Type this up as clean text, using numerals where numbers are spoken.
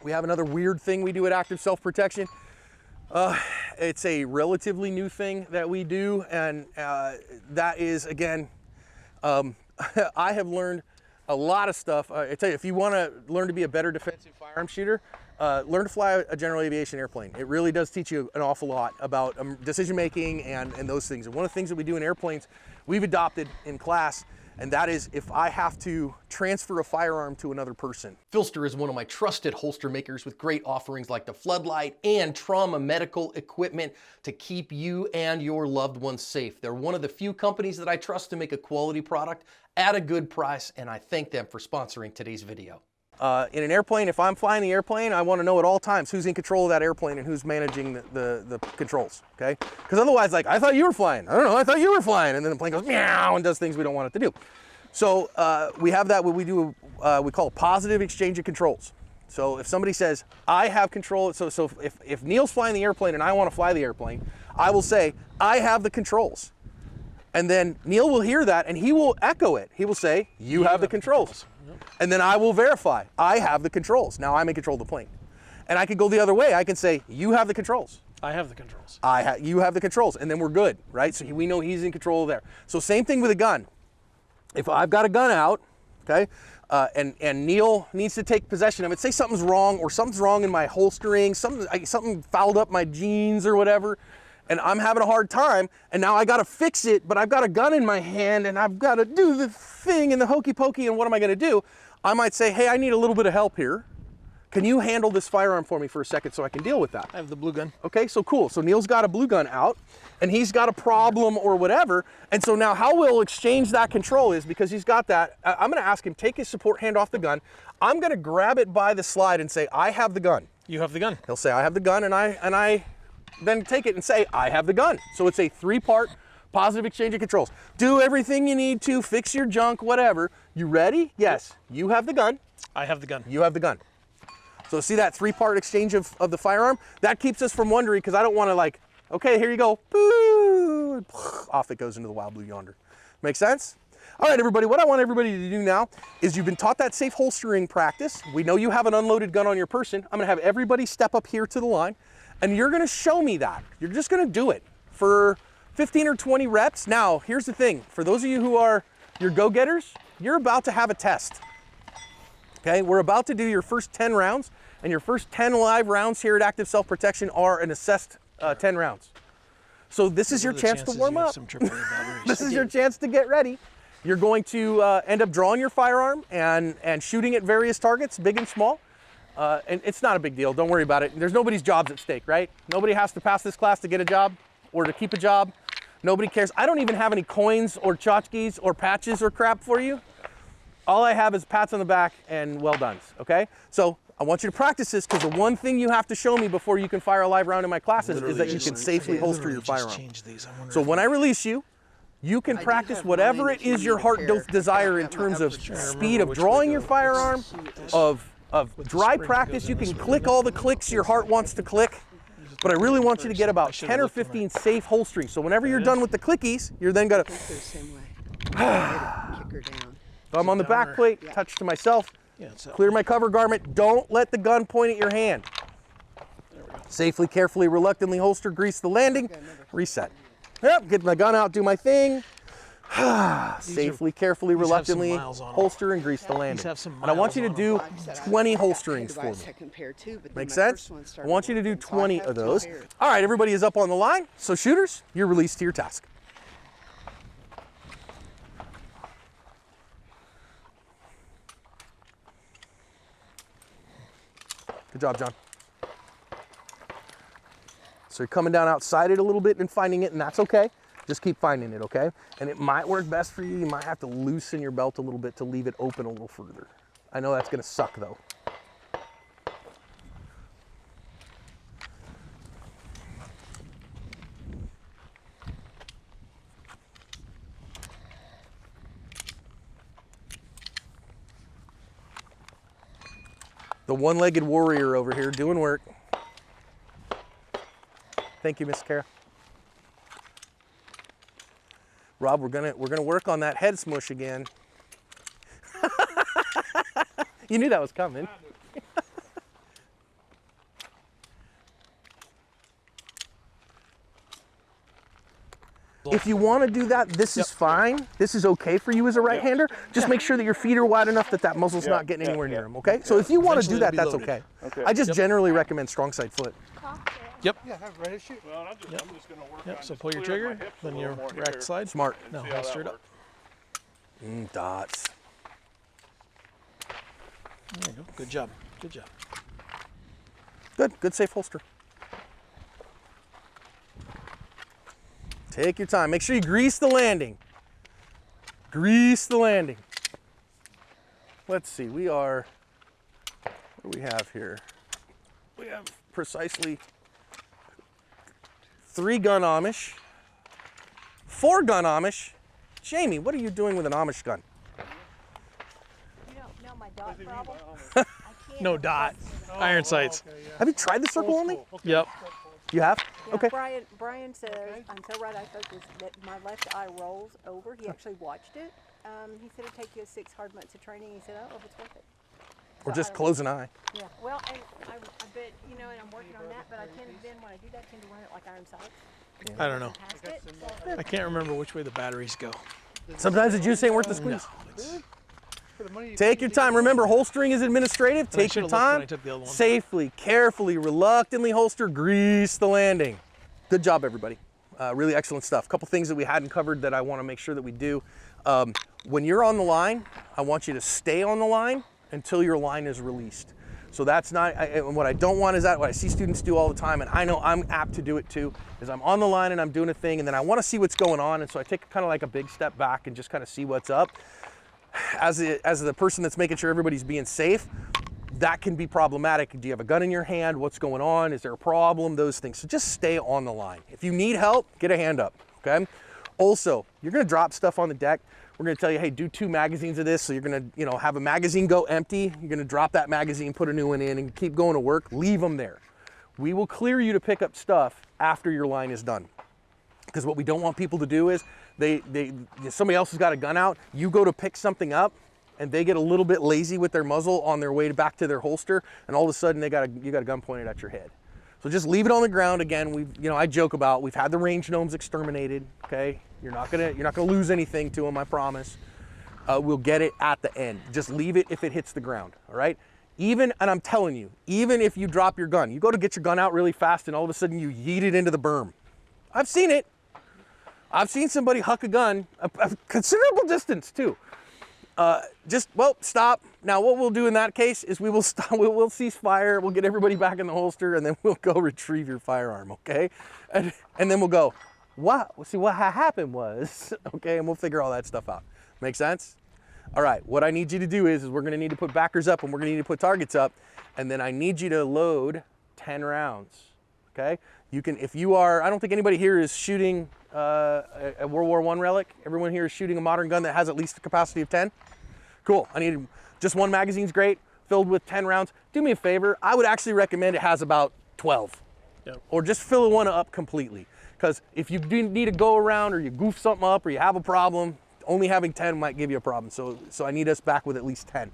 We have another weird thing we do at Active Self-Protection. It's a relatively new thing that we do, and that is, again, I have learned a lot of stuff. I tell you, if you want to learn to be a better defensive firearm shooter, learn to fly a general aviation airplane. It really does teach you an awful lot about decision making and those things. And one of the things that we do in airplanes, we've adopted in class, and that is if I have to transfer a firearm to another person. Filster is one of my trusted holster makers with great offerings like the Floodlight and trauma medical equipment to keep you and your loved ones safe. They're one of the few companies that I trust to make a quality product at a good price, and I thank them for sponsoring today's video. In an airplane, if I'm flying the airplane, I want to know at all times who's in control of that airplane and who's managing the controls, okay? Because otherwise, like, I thought you were flying. I don't know, I thought you were flying. And then the plane goes meow and does things we don't want it to do. So we have that, what we do, we call a positive exchange of controls. So if somebody says, I have control, so if Neil's flying the airplane and I want to fly the airplane, I will say, I have the controls. And then Neil will hear that and he will echo it. He will say, you have the controls. And then I will verify, I have the controls. Now I'm in control of the plane. And I could go the other way. I can say, you have the controls. I have the controls. You have the controls. And then we're good, right? So we know he's in control there. So same thing with a gun. If I've got a gun out, okay, and Neil needs to take possession of it, say something's wrong or something's wrong in my holstering, something fouled up my jeans or whatever, and I'm having a hard time, and now I gotta fix it, but I've got a gun in my hand and I've gotta do the thing and the hokey pokey, and what am I gonna do? I might say, hey, I need a little bit of help here. Can you handle this firearm for me for a second so I can deal with that? I have the blue gun. Okay, so cool. So Neil's got a blue gun out and he's got a problem or whatever. And so now how we'll exchange that control is because he's got that, I'm gonna ask him, take his support hand off the gun. I'm gonna grab it by the slide and say, I have the gun. You have the gun. He'll say, I have the gun, and I then take it and say, I have the gun. So it's a 3-part positive exchange of controls. Do everything you need to, fix your junk, whatever. You ready? Yes. You have the gun. I have the gun. You have the gun. So see that 3-part exchange of the firearm? That keeps us from wondering, because I don't want to, like, okay, here you go. Boo, off it goes into the wild blue yonder. Make sense? All right, everybody, what I want everybody to do now is you've been taught that safe holstering practice. We know you have an unloaded gun on your person. I'm gonna have everybody step up here to the line, and you're gonna show me that. You're just gonna do it for 15 or 20 reps. Now, here's the thing. For those of you who are your go-getters, you're about to have a test. Okay, we're about to do your first 10 rounds, and your first 10 live rounds here at Active Self-Protection are an assessed 10 rounds. So this is your chance to warm up. This is your chance to get ready. You're going to end up drawing your firearm and shooting at various targets, big and small. And it's not a big deal, don't worry about it. There's nobody's jobs at stake, right? Nobody has to pass this class to get a job or to keep a job. Nobody cares. I don't even have any coins or tchotchkes or patches or crap for you. All I have is pats on the back and well done, okay? So I want you to practice this, because the one thing you have to show me before you can fire a live round in my classes is that you can safely holster your firearm. So when I release you, you can practice whatever it is your heart doth desire in terms of speed of drawing your firearm, of dry practice. You can click all the clicks your heart wants to click, but I really want you to get about 10 or 15 safe holstering. So whenever you're done with the clickies, you're then gonna I'm on the back plate, touch to myself, clear my cover garment. Don't let the gun point at your hand. Safely, carefully, reluctantly holster, grease the landing, reset. Yep, get my gun out, do my thing. Safely, carefully, reluctantly holster and grease the landing. And I want you to do 20 holsterings for me. Make sense? I want you to do 20 of those. All right, everybody is up on the line. So shooters, you're released to your task. Good job, John. So you're coming down outside it a little bit and finding it, and that's okay. Just keep finding it, okay? And it might work best for you. You might have to loosen your belt a little bit to leave it open a little further. I know that's gonna suck though. The one-legged warrior over here doing work. Thank you, Miss Kara. Rob, we're gonna work on that head smush again. You knew that was coming. If you want to do that, this is fine. This is okay for you as a right-hander. Just make sure that your feet are wide enough that that muzzle's not getting anywhere near them, okay? So if you want to do that, that's okay. I just generally recommend strong side foot. Yep. Yeah, ready to shoot. Well, I'm just going to work on So pull your trigger, then your rack slide. Smart. No, holster it up. Dots. There you go. Good job. Good job. Good safe holster. Take your time. Make sure you grease the landing. Grease the landing. Let's see, what do we have here? We have precisely 3 gun Amish, 4 gun Amish. Jamie, what are you doing with an Amish gun? You don't know my dot problem? No dot. Iron sights. Have you tried the circle only? Yep. You have? Yeah, Okay. Brian says, I'm so right I focused, that my left eye rolls over. He actually watched it. He said it'd take you 6 hard months of training. He said, oh, if it's worth it. Or just close an eye. Yeah, well, and I bet, you know, and I'm working on that, but I tend then, when I do that, I tend to run it like iron sights. I don't know. Past it, so. I can't remember which way the batteries go. Sometimes the juice ain't worth the squeeze. For the money you Take your time. Remember, holstering is administrative. I Take your should've looked when time. I took the other one. Safely, carefully, reluctantly holster, grease the landing. Good job, everybody. Really excellent stuff. A couple things that we hadn't covered that I want to make sure that we do. When you're on the line, I want you to stay on the line until your line is released. So that's not, and what I don't want is that, what I see students do all the time, and I know I'm apt to do it too, is I'm on the line and I'm doing a thing, and then I want to see what's going on, and so I take kind of like a big step back and just kind of see what's up. As the person that's making sure everybody's being safe, that can be problematic. Do you have a gun in your hand? What's going on? Is there a problem? Those things. So just stay on the line. If you need help, get a hand up, okay? Also, you're gonna drop stuff on the deck. We're gonna tell you, hey, do 2 magazines of this. So you're gonna, have a magazine go empty. You're gonna drop that magazine, put a new one in, and keep going to work. Leave them there. We will clear you to pick up stuff after your line is done. Because what we don't want people to do is, somebody else has got a gun out, you go to pick something up, and they get a little bit lazy with their muzzle on their way back to their holster, and all of a sudden you got a gun pointed at your head. So just leave it on the ground. Again, I joke about, we've had the range gnomes exterminated. Okay, you're not gonna lose anything to them, I promise. We'll get it at the end. Just leave it if it hits the ground. All right. And I'm telling you, even if you drop your gun, you go to get your gun out really fast, and all of a sudden you yeet it into the berm. I've seen it. I've seen somebody huck a gun a considerable distance too. Stop. Now what we'll do in that case is we will stop, we'll cease fire, we'll get everybody back in the holster, and then we'll go retrieve your firearm, okay? And then we'll go, what happened was, okay, and we'll figure all that stuff out. Make sense? All right, what I need you to do is we're gonna need to put backers up and we're gonna need to put targets up, and then I need you to load 10 rounds, okay? You can, if you are, I don't think anybody here is shooting a World War I relic. Everyone here is shooting a modern gun that has at least a capacity of 10. Cool, I need just 1 magazine's great, filled with 10 rounds. Do me a favor, I would actually recommend it has about 12. Yep. Or just fill one up completely. Because if you do need to go around or you goof something up or you have a problem, only having 10 might give you a problem. So I need us back with at least 10.